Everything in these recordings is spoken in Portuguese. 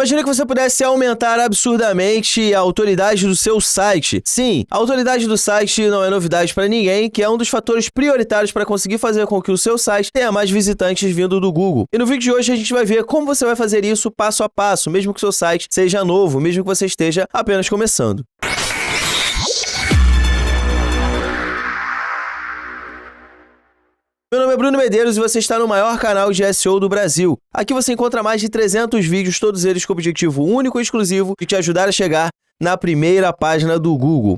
Imagina que você pudesse aumentar absurdamente a autoridade do seu site. Sim, a autoridade do site não é novidade para ninguém, que é um dos fatores prioritários para conseguir fazer com que o seu site tenha mais visitantes vindo do Google. E no vídeo de hoje a gente vai ver como você vai fazer isso passo a passo, mesmo que o seu site seja novo, mesmo que você esteja apenas começando. Meu nome é Bruno Medeiros e você está no maior canal de SEO do Brasil. Aqui você encontra mais de 300 vídeos, todos eles com o objetivo único e exclusivo de te ajudar a chegar na primeira página do Google.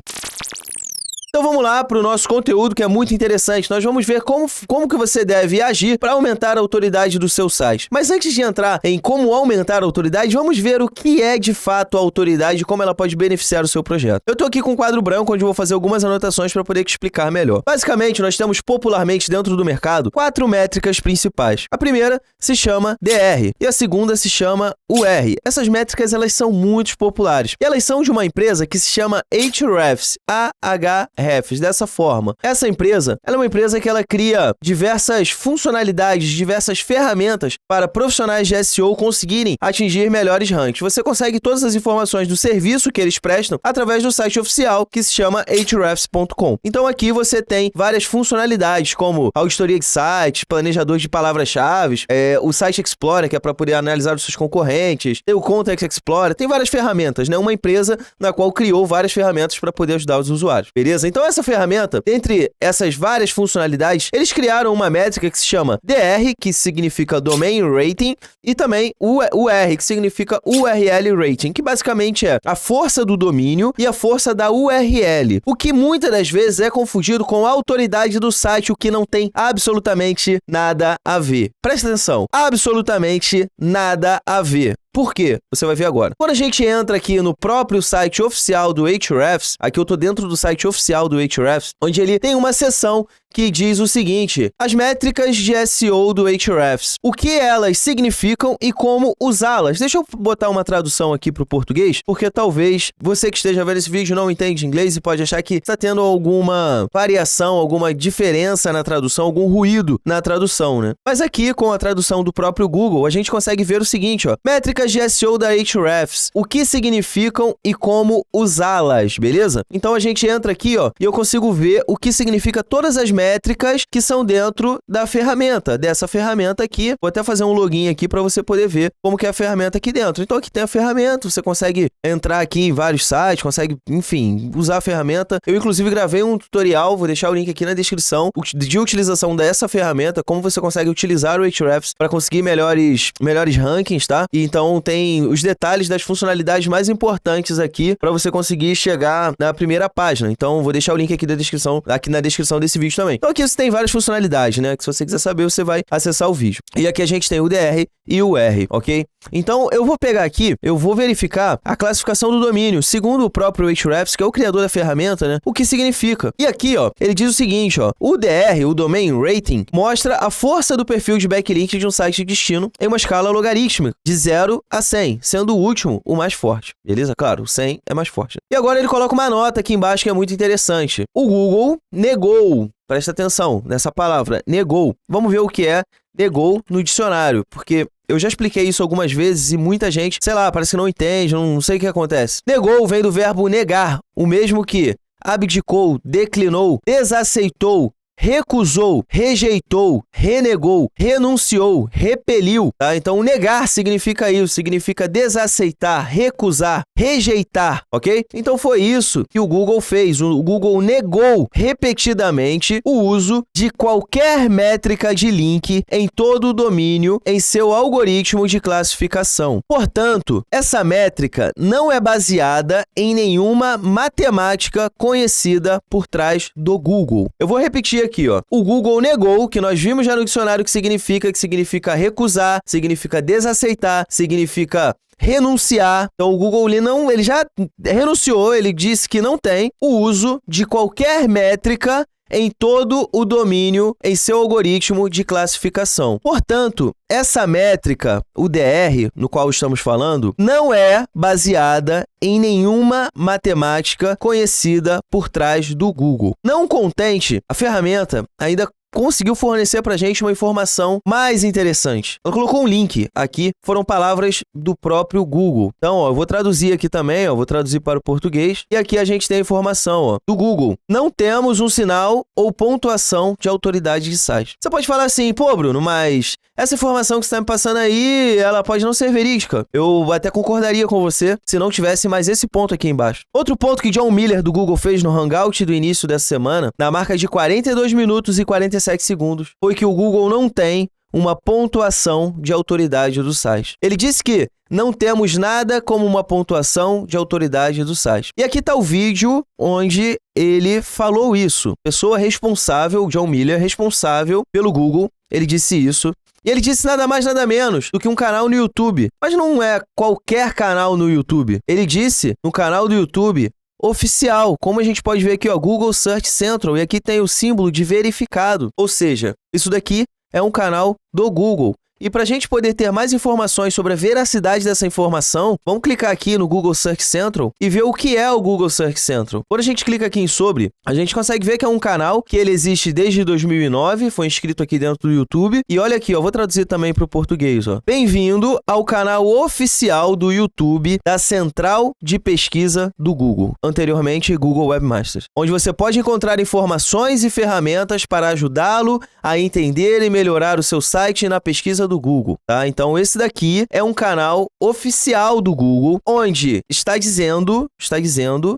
Então vamos lá para o nosso conteúdo, que é muito interessante. Nós vamos ver como que você deve agir para aumentar a autoridade do seu site. Mas antes de entrar em como aumentar a autoridade, vamos ver o que é de fato a autoridade e como ela pode beneficiar o seu projeto. Eu estou aqui com um quadro branco onde eu vou fazer algumas anotações para poder te explicar melhor. Basicamente, nós temos popularmente dentro do mercado 4 métricas principais. A primeira se chama DR e a segunda se chama UR. Essas métricas elas são muito populares. E elas são de uma empresa que se chama Ahrefs, Ahrefs, dessa forma. Essa empresa, ela é uma empresa que ela cria diversas funcionalidades, diversas ferramentas para profissionais de SEO conseguirem atingir melhores rankings. Você consegue todas as informações do serviço que eles prestam através do site oficial que se chama ahrefs.com. Então aqui você tem várias funcionalidades como auditoria de sites, planejador de palavras-chave, o Site Explorer, que é para poder analisar os seus concorrentes, tem o Context Explorer, tem várias ferramentas, né? Uma empresa na qual criou várias ferramentas para poder ajudar os usuários, beleza? Então essa ferramenta, entre essas várias funcionalidades, eles criaram uma métrica que se chama DR, que significa Domain Rating, e também UR, que significa URL Rating, que basicamente é a força do domínio e a força da URL, o que muitas das vezes é confundido com a autoridade do site, o que não tem absolutamente nada a ver. Presta atenção, absolutamente nada a ver. Por quê? Você vai ver agora. Quando a gente entra aqui no próprio site oficial do Ahrefs, aqui eu tô dentro do site oficial do Ahrefs, onde ele tem uma seção que diz o seguinte: as métricas de SEO do Ahrefs, o que elas significam e como usá-las. Deixa eu botar uma tradução aqui para o português, porque talvez você que esteja vendo esse vídeo não entende inglês e pode achar que está tendo alguma variação, alguma diferença na tradução, algum ruído na tradução, né? Mas aqui, com a tradução do próprio Google, a gente consegue ver o seguinte, ó: métricas de SEO da Ahrefs, o que significam e como usá-las, beleza? Então a gente entra aqui, ó, e eu consigo ver o que significa todas as métricas que são dentro da ferramenta, dessa ferramenta aqui. Vou até fazer um login aqui para você poder ver como que é a ferramenta aqui dentro. Então aqui tem a ferramenta, você consegue entrar aqui em vários sites, consegue, enfim, usar a ferramenta. Eu inclusive gravei um tutorial, vou deixar o link aqui na descrição, de utilização dessa ferramenta, como você consegue utilizar o Ahrefs para conseguir melhores rankings, tá? E então tem os detalhes das funcionalidades mais importantes aqui para você conseguir chegar na primeira página. Então vou deixar o link aqui na descrição desse vídeo também. Então aqui você tem várias funcionalidades, né? Que se você quiser saber, você vai acessar o vídeo. E aqui a gente tem o DR e o R, ok? Então eu vou pegar aqui, eu vou verificar a classificação do domínio, segundo o próprio Ahrefs, que é o criador da ferramenta, né? O que significa. E aqui, ó, ele diz o seguinte, ó: o DR, o Domain Rating, mostra a força do perfil de backlink de um site de destino em uma escala logarítmica, de 0 a 100, sendo o último o mais forte. Beleza? Claro, o 100 é mais forte. E agora ele coloca uma nota aqui embaixo que é muito interessante. O Google negou, presta atenção nessa palavra, negou. Vamos ver o que é negou no dicionário, porque eu já expliquei isso algumas vezes e muita gente, sei lá, parece que não entende, não sei o que acontece. Negou vem do verbo negar, o mesmo que abdicou, declinou, desaceitou, recusou, rejeitou, renegou, renunciou, repeliu, tá? Então, negar significa isso, significa desaceitar, recusar, rejeitar, ok? Então, foi isso que o Google fez. O Google negou repetidamente o uso de qualquer métrica de link em todo o domínio em seu algoritmo de classificação. Portanto, essa métrica não é baseada em nenhuma matemática conhecida por trás do Google. Eu vou repetir aqui, ó. O Google negou, que nós vimos já no dicionário que significa recusar, significa desaceitar, significa renunciar. Então, o Google ele já renunciou, ele disse que não tem o uso de qualquer métrica em todo o domínio em seu algoritmo de classificação. Portanto, essa métrica, o DR, no qual estamos falando, não é baseada em nenhuma matemática conhecida por trás do Google. Não contente, a ferramenta ainda conseguiu fornecer pra gente uma informação mais interessante. Ela colocou um link aqui, foram palavras do próprio Google. Então, ó, eu vou traduzir aqui também, ó, vou traduzir para o português. E aqui a gente tem a informação, ó, do Google. Não temos um sinal ou pontuação de autoridade de site. Você pode falar assim, pô, Bruno, mas essa informação que você está me passando aí, ela pode não ser verídica. Eu até concordaria com você se não tivesse mais esse ponto aqui embaixo. Outro ponto que John Miller do Google fez no Hangout do início dessa semana, na marca de 42 minutos e 47 segundos, foi que o Google não tem uma pontuação de autoridade do site. Ele disse que não temos nada como uma pontuação de autoridade do site. E aqui está o vídeo onde ele falou isso. Pessoa responsável, John Miller, responsável pelo Google, ele disse isso. E ele disse nada mais, nada menos do que um canal no YouTube. Mas não é qualquer canal no YouTube. Ele disse no canal do YouTube oficial. Como a gente pode ver aqui, ó, Google Search Central. E aqui tem o símbolo de verificado. Ou seja, isso daqui é um canal do Google. E para a gente poder ter mais informações sobre a veracidade dessa informação, vamos clicar aqui no Google Search Central e ver o que é o Google Search Central. Quando a gente clica aqui em sobre, a gente consegue ver que é um canal que ele existe desde 2009, foi inscrito aqui dentro do YouTube. E olha aqui, ó, vou traduzir também para o português. Bem-vindo ao canal oficial do YouTube da Central de Pesquisa do Google, anteriormente Google Webmasters, onde você pode encontrar informações e ferramentas para ajudá-lo a entender e melhorar o seu site na pesquisa do Google, tá? Então, esse daqui é um canal oficial do Google, onde está dizendo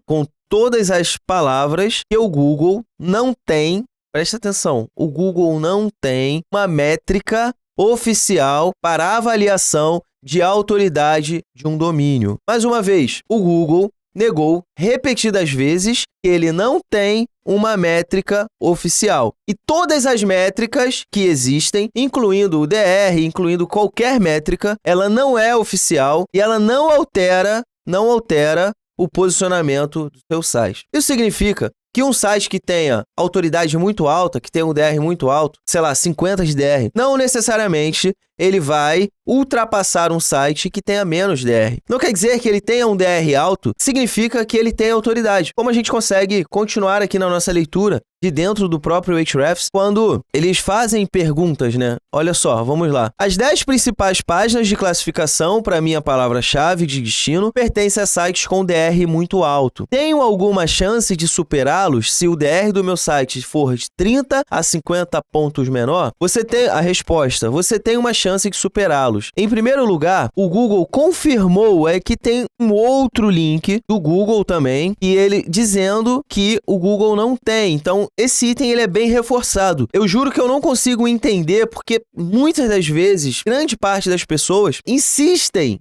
com todas as palavras que o Google não tem, presta atenção, o Google não tem uma métrica oficial para avaliação de autoridade de um domínio. Mais uma vez, o Google negou repetidas vezes que ele não tem uma métrica oficial. E todas as métricas que existem, incluindo o DR, incluindo qualquer métrica, ela não é oficial e ela não altera o posicionamento do seu site. Isso significa que um site que tenha autoridade muito alta, que tenha um DR muito alto, sei lá, 50 de DR, não necessariamente ele vai ultrapassar um site que tenha menos DR. Não quer dizer que ele tenha um DR alto, significa que ele tem autoridade. Como a gente consegue continuar aqui na nossa leitura de dentro do próprio Ahrefs, quando eles fazem perguntas, né? Olha só, vamos lá. As 10 principais páginas de classificação para minha palavra-chave de destino pertencem a sites com DR muito alto. Tenho alguma chance de superá-los se o DR do meu site for de 30 a 50 pontos menor? Você tem a resposta, você tem uma chance de superá-los. Em primeiro lugar, o Google confirmou que tem um outro link do Google também, e ele dizendo que o Google não tem. Então, esse item ele é bem reforçado. Eu juro que eu não consigo entender porque muitas das vezes, grande parte das pessoas insistem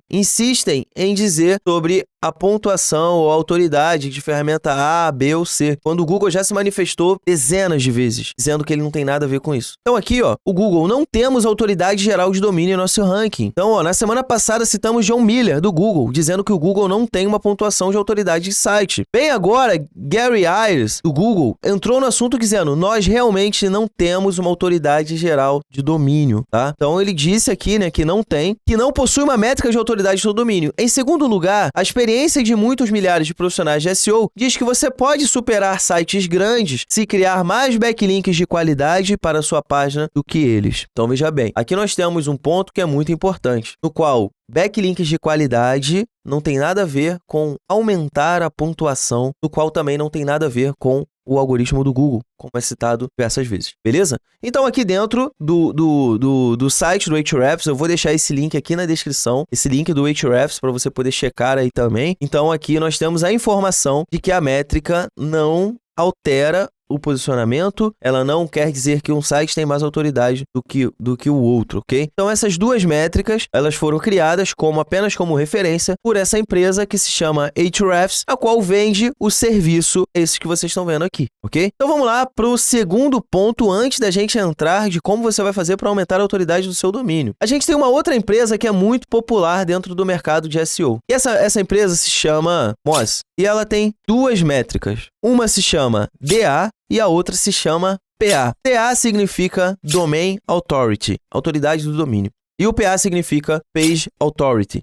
em dizer sobre a pontuação ou autoridade de ferramenta A, B ou C, quando o Google já se manifestou dezenas de vezes, dizendo que ele não tem nada a ver com isso. Então aqui, ó, o Google, não temos autoridade geral de domínio em nosso ranking. Então, ó, na semana passada citamos John Miller, do Google, dizendo que o Google não tem uma pontuação de autoridade de site. Bem agora, Gary Ayres, do Google, entrou no assunto dizendo, nós realmente não temos uma autoridade geral de domínio, tá? Então ele disse aqui, né, que não tem, que não possui uma métrica de autoridade de domínio. Em segundo lugar, a experiência de muitos milhares de profissionais de SEO diz que você pode superar sites grandes se criar mais backlinks de qualidade para sua página do que eles. Então, veja bem, aqui nós temos um ponto que é muito importante, no qual backlinks de qualidade não tem nada a ver com aumentar a pontuação, no qual também não tem nada a ver com o algoritmo do Google, como é citado diversas vezes, beleza? Então, aqui dentro do site do Ahrefs, eu vou deixar esse link aqui na descrição, esse link do Ahrefs para você poder checar aí também. Então, aqui nós temos a informação de que a métrica não altera o posicionamento, ela não quer dizer que um site tem mais autoridade do que o outro, ok? Então, essas duas métricas, elas foram criadas apenas como referência por essa empresa que se chama Ahrefs, a qual vende o serviço, esses que vocês estão vendo aqui, ok? Então, vamos lá para o segundo ponto, antes da gente entrar de como você vai fazer para aumentar a autoridade do seu domínio. A gente tem uma outra empresa que é muito popular dentro do mercado de SEO. E essa empresa se chama Moz, e ela tem duas métricas. Uma se chama DA e a outra se chama PA. PA significa Domain Authority, autoridade do domínio. E o PA significa Page Authority,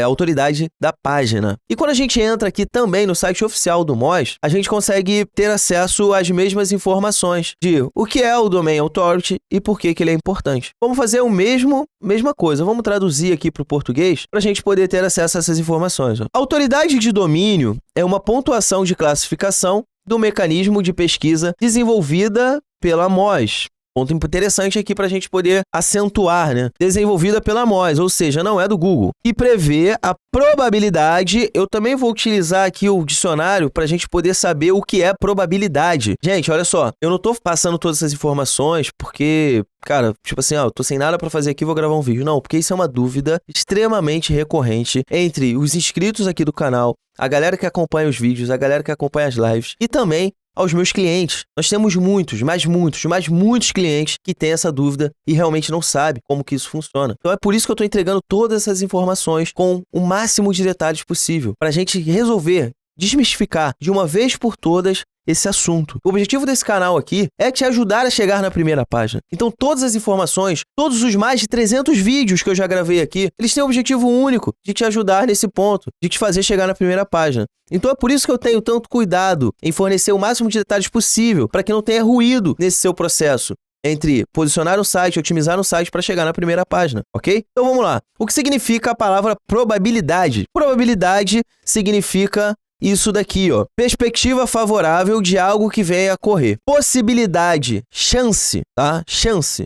autoridade da página. E quando a gente entra aqui também no site oficial do Moz, a gente consegue ter acesso às mesmas informações de o que é o Domain Authority e por que ele é importante. Vamos fazer mesma coisa. Vamos traduzir aqui para o português para a gente poder ter acesso a essas informações. A autoridade de domínio é uma pontuação de classificação do mecanismo de pesquisa desenvolvida pela Moz. Ponto interessante aqui para a gente poder acentuar, né? Desenvolvida pela Moz, ou seja, não é do Google. E prevê a probabilidade. Eu também vou utilizar aqui o dicionário para a gente poder saber o que é probabilidade. Gente, olha só, eu não estou passando todas essas informações porque, cara, tipo assim, eu tô sem nada para fazer aqui, vou gravar um vídeo. Não, porque isso é uma dúvida extremamente recorrente entre os inscritos aqui do canal, a galera que acompanha os vídeos, a galera que acompanha as lives e também aos meus clientes. Nós temos muitos clientes que têm essa dúvida e realmente não sabem como que isso funciona. Então é por isso que eu estou entregando todas essas informações com o máximo de detalhes possível, para a gente resolver, desmistificar de uma vez por todas esse assunto. O objetivo desse canal aqui é te ajudar a chegar na primeira página. Então todas as informações, todos os mais de 300 vídeos que eu já gravei aqui, eles têm o objetivo único de te ajudar nesse ponto, de te fazer chegar na primeira página. Então é por isso que eu tenho tanto cuidado em fornecer o máximo de detalhes possível para que não tenha ruído nesse seu processo entre posicionar o site e otimizar o site para chegar na primeira página, ok? Então vamos lá. O que significa a palavra probabilidade? Probabilidade significa isso daqui, ó. Perspectiva favorável de algo que venha a ocorrer. Possibilidade, chance, tá? Chance.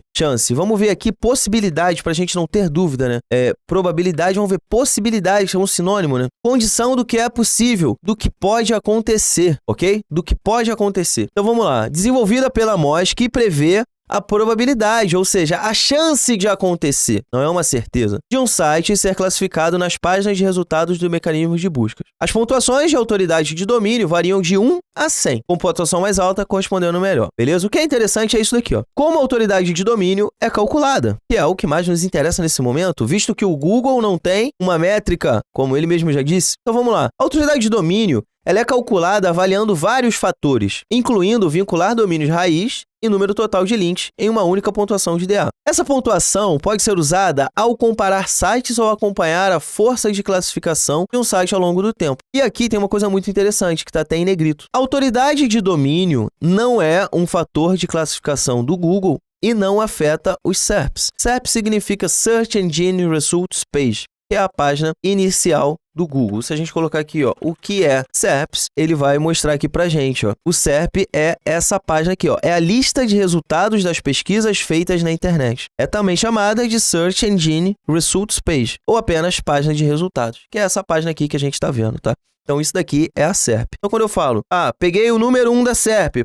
Vamos ver aqui possibilidade para a gente não ter dúvida, né? Probabilidade, vamos ver possibilidade, que é um sinônimo, né? Condição do que é possível, do que pode acontecer, ok? Do que pode acontecer. Então vamos lá. Desenvolvida pela Moz, que prevê a probabilidade, ou seja, a chance de acontecer, não é uma certeza, de um site ser classificado nas páginas de resultados do mecanismo de busca. As pontuações de autoridade de domínio variam de 1 a 100, com pontuação mais alta correspondendo melhor, beleza? O que é interessante é isso daqui, ó. Como a autoridade de domínio é calculada, que é o que mais nos interessa nesse momento, visto que o Google não tem uma métrica, como ele mesmo já disse. Então vamos lá. A autoridade de domínio ela é calculada avaliando vários fatores, incluindo vincular domínios raiz e número total de links em uma única pontuação de DA. Essa pontuação pode ser usada ao comparar sites ou acompanhar a força de classificação de um site ao longo do tempo. E aqui tem uma coisa muito interessante, que está até em negrito. A autoridade de domínio não é um fator de classificação do Google e não afeta os SERPs. SERP significa Search Engine Results Page, que é a página inicial do Google. Se a gente colocar aqui, ó, o que é SERPs, ele vai mostrar aqui pra gente, ó. O SERP é essa página aqui, ó. É a lista de resultados das pesquisas feitas na internet. É também chamada de Search Engine Results Page, ou apenas página de resultados, que é essa página aqui que a gente está vendo, tá? Então, isso daqui é a SERP. Então, quando eu falo, peguei o número 1 da SERP,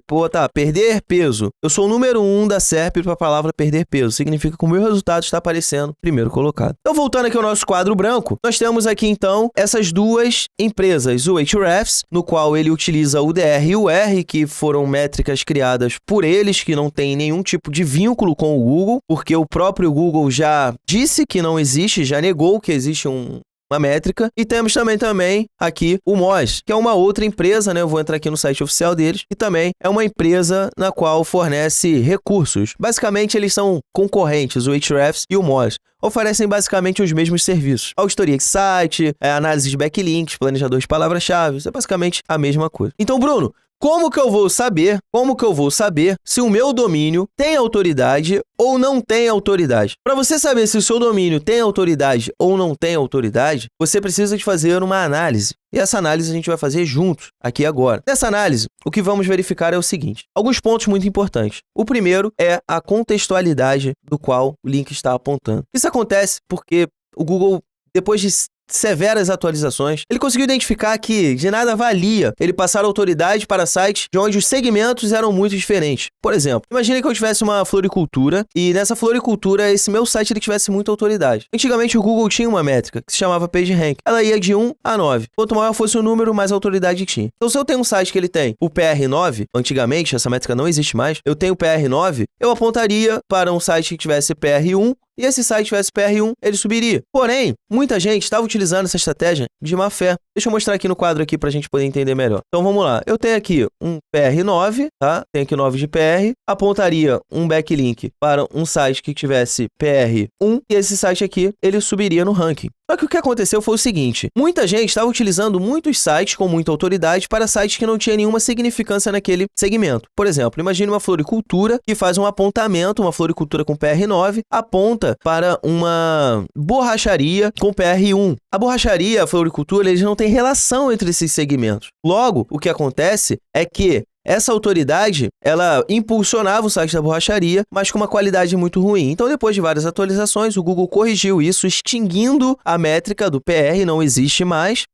perder peso. Eu sou o número 1 da SERP para a palavra perder peso. Significa que o meu resultado está aparecendo primeiro colocado. Então, voltando aqui ao nosso quadro branco, nós temos aqui, então, essas duas empresas. O Ahrefs, no qual ele utiliza o DR e o R, que foram métricas criadas por eles, que não tem nenhum tipo de vínculo com o Google, porque o próprio Google já disse que não existe, já negou que existe uma métrica. E temos também aqui o Moz, que é uma outra empresa, né? Eu vou entrar aqui no site oficial deles, e também é uma empresa na qual fornece recursos. Basicamente, eles são concorrentes, o Ahrefs e o Moz. Oferecem basicamente os mesmos serviços. Auditoria de site, análise de backlinks, planejador de palavras-chave, é basicamente a mesma coisa. Então, Bruno, como que eu vou saber se o meu domínio tem autoridade ou não tem autoridade? Para você saber se o seu domínio tem autoridade ou não tem autoridade, você precisa de fazer uma análise. E essa análise a gente vai fazer juntos, aqui agora. Nessa análise, o que vamos verificar é o seguinte. Alguns pontos muito importantes. O primeiro é a contextualidade do qual o link está apontando. Isso acontece porque o Google, depois de severas atualizações, ele conseguiu identificar que de nada valia ele passar autoridade para sites de onde os segmentos eram muito diferentes. Por exemplo, imagine que eu tivesse uma floricultura e nessa floricultura esse meu site ele tivesse muita autoridade. Antigamente o Google tinha uma métrica que se chamava PageRank. Ela ia de 1 a 9. Quanto maior fosse o número, mais autoridade tinha. Então se eu tenho um site que ele tem o PR9, antigamente essa métrica não existe mais, eu tenho o PR9, eu apontaria para um site que tivesse PR1 e esse site tivesse PR1, ele subiria. Porém, muita gente estava utilizando essa estratégia de má fé. Deixa eu mostrar aqui no quadro aqui para a gente poder entender melhor. Então, vamos lá. Eu tenho aqui um PR9, tá? Tenho aqui 9 de PR, apontaria um backlink para um site que tivesse PR1, e esse site aqui, ele subiria no ranking. Só que o que aconteceu foi o seguinte, muita gente estava utilizando muitos sites com muita autoridade para sites que não tinham nenhuma significância naquele segmento. Por exemplo, imagine uma floricultura que faz um apontamento, uma floricultura com PR9, aponta para uma borracharia com PR1. A borracharia e a floricultura, eles não têm relação entre esses segmentos. Logo, o que acontece é que essa autoridade, ela impulsionava o site da borracharia, mas com uma qualidade muito ruim. Então, depois de várias atualizações, o Google corrigiu isso, extinguindo a métrica do PR, não existe mais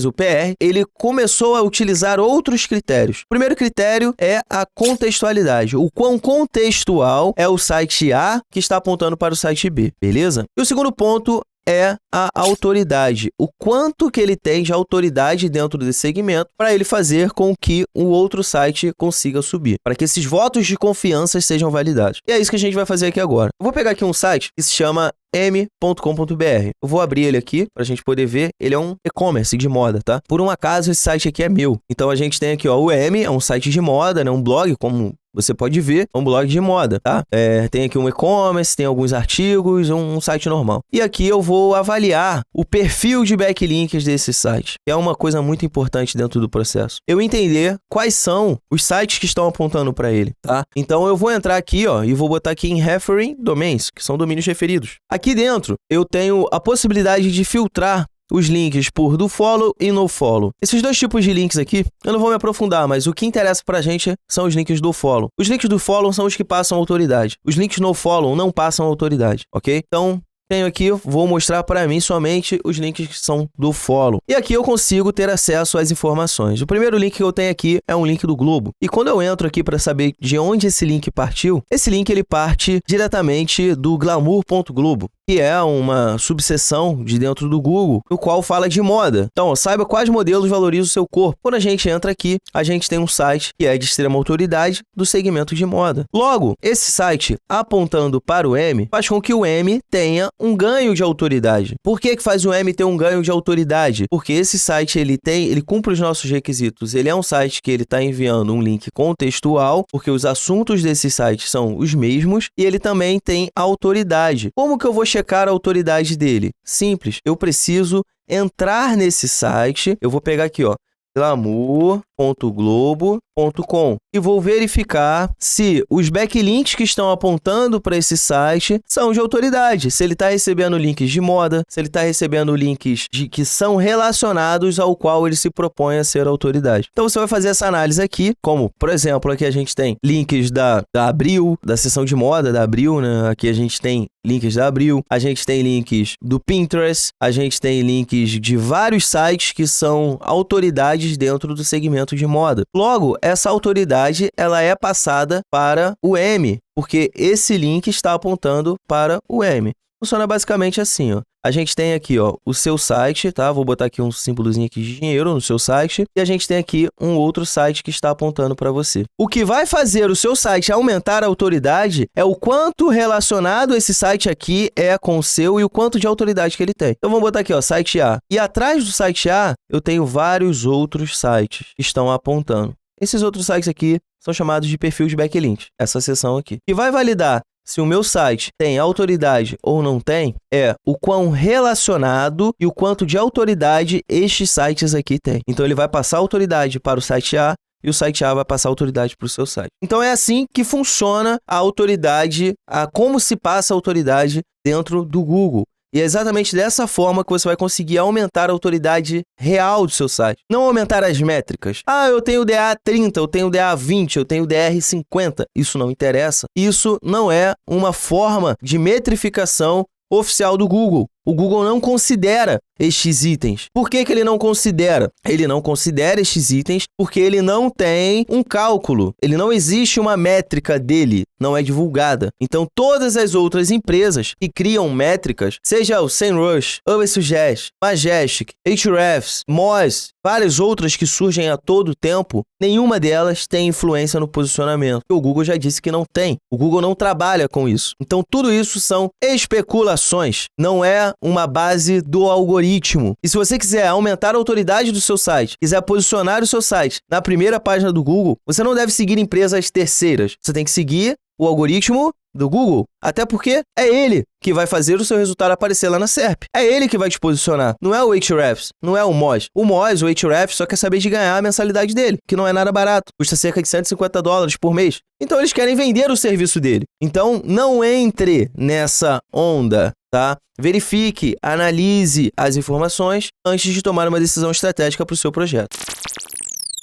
o PR. Ele começou a utilizar outros critérios. O primeiro critério é a contextualidade. O quão contextual é o site A que está apontando para o site B, beleza? E o segundo ponto é a autoridade, o quanto que ele tem de autoridade dentro desse segmento para ele fazer com que o outro site consiga subir, para que esses votos de confiança sejam validados. E é isso que a gente vai fazer aqui agora. Eu vou pegar aqui um site que se chama m.com.br. Eu vou abrir ele aqui para a gente poder ver. Ele é um e-commerce de moda, tá? Por um acaso, esse site aqui é meu. Então, a gente tem aqui, ó, o M, é um site de moda, né? Um blog, como você pode ver, é um blog de moda, tá? Tem aqui um e-commerce, tem alguns artigos, um site normal. E aqui eu vou avaliar o perfil de backlinks desse site, que é uma coisa muito importante dentro do processo. Eu entender quais são os sites que estão apontando para ele, tá? Então, eu vou entrar aqui, ó, e vou botar aqui em Referring Domains, que são domínios referidos. Aqui dentro, eu tenho a possibilidade de filtrar os links por do follow e no follow. Esses dois tipos de links aqui, eu não vou me aprofundar, mas o que interessa pra gente são os links do follow. Os links do follow são os que passam autoridade. Os links no follow não passam autoridade, ok? Então, tenho aqui, vou mostrar para mim somente os links que são do follow. E aqui eu consigo ter acesso às informações. O primeiro link que eu tenho aqui é um link do Globo. E quando eu entro aqui para saber de onde esse link partiu, esse link ele parte diretamente do glamour.globo, que é uma subseção de dentro do Google, no qual fala de moda. Então, saiba quais modelos valorizam o seu corpo. Quando a gente entra aqui, a gente tem um site que é de extrema autoridade do segmento de moda. Logo, esse site, apontando para o M, faz com que o M tenha um ganho de autoridade. Por que faz o M ter um ganho de autoridade? Porque esse site, ele cumpre os nossos requisitos. Ele é um site que ele está enviando um link contextual, porque os assuntos desse site são os mesmos, e ele também tem autoridade. Como que eu vou checar a autoridade dele? Simples, eu preciso entrar nesse site, eu vou pegar aqui, ó, glamour.globo.com e vou verificar se os backlinks que estão apontando para esse site são de autoridade, se ele está recebendo links de moda, se ele está recebendo links que são relacionados ao qual ele se propõe a ser autoridade. Então você vai fazer essa análise aqui, como por exemplo, aqui a gente tem links da Abril, da seção de moda da Abril, né? Aqui a gente tem links da Abril, a gente tem links do Pinterest, a gente tem links de vários sites que são autoridades dentro do segmento de moda. Logo, essa autoridade ela é passada para o M, porque esse link está apontando para o M. Funciona basicamente assim, ó. A gente tem aqui, ó, o seu site, tá? Vou botar aqui um símbolozinho aqui de dinheiro no seu site. E a gente tem aqui um outro site que está apontando para você. O que vai fazer o seu site aumentar a autoridade é o quanto relacionado esse site aqui é com o seu e o quanto de autoridade que ele tem. Então, vamos botar aqui, ó, site A. E atrás do site A, eu tenho vários outros sites que estão apontando. Esses outros sites aqui são chamados de perfil de backlinks. Essa seção aqui. E vai validar se o meu site tem autoridade ou não tem, é o quão relacionado e o quanto de autoridade estes sites aqui têm. Então, ele vai passar autoridade para o site A e o site A vai passar autoridade para o seu site. Então, é assim que funciona a autoridade, como se passa a autoridade dentro do Google. E é exatamente dessa forma que você vai conseguir aumentar a autoridade real do seu site. Não aumentar as métricas. Ah, eu tenho DA 30, eu tenho DA 20, eu tenho DR 50. Isso não interessa. Isso não é uma forma de metrificação oficial do Google. O Google não considera estes itens. Por que que ele não considera? Ele não considera estes itens porque ele não tem um cálculo. Ele não existe uma métrica dele, não é divulgada. Então, todas as outras empresas que criam métricas, seja o SEMrush, UberSuggest, Majestic, Ahrefs, Moz, várias outras que surgem a todo tempo, nenhuma delas tem influência no posicionamento. O Google já disse que não tem. O Google não trabalha com isso. Então, tudo isso são especulações. Não é uma base do algoritmo. E se você quiser aumentar a autoridade do seu site, quiser posicionar o seu site na primeira página do Google, você não deve seguir empresas terceiras. Você tem que seguir o algoritmo do Google, até porque é ele que vai fazer o seu resultado aparecer lá na SERP. É ele que vai te posicionar. Não é o Ahrefs, não é o Moz. O Moz, o Ahrefs, só quer saber de ganhar a mensalidade dele, que não é nada barato. Custa cerca de $150 por mês. Então, eles querem vender o serviço dele. Então, não entre nessa onda, tá? Verifique, analise as informações antes de tomar uma decisão estratégica para o seu projeto.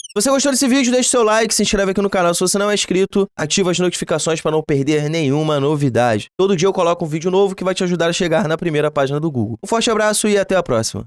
Se você gostou desse vídeo, deixe seu like, se inscreve aqui no canal se você não é inscrito, ativa as notificações para não perder nenhuma novidade. Todo dia eu coloco um vídeo novo que vai te ajudar a chegar na primeira página do Google. Um forte abraço e até a próxima.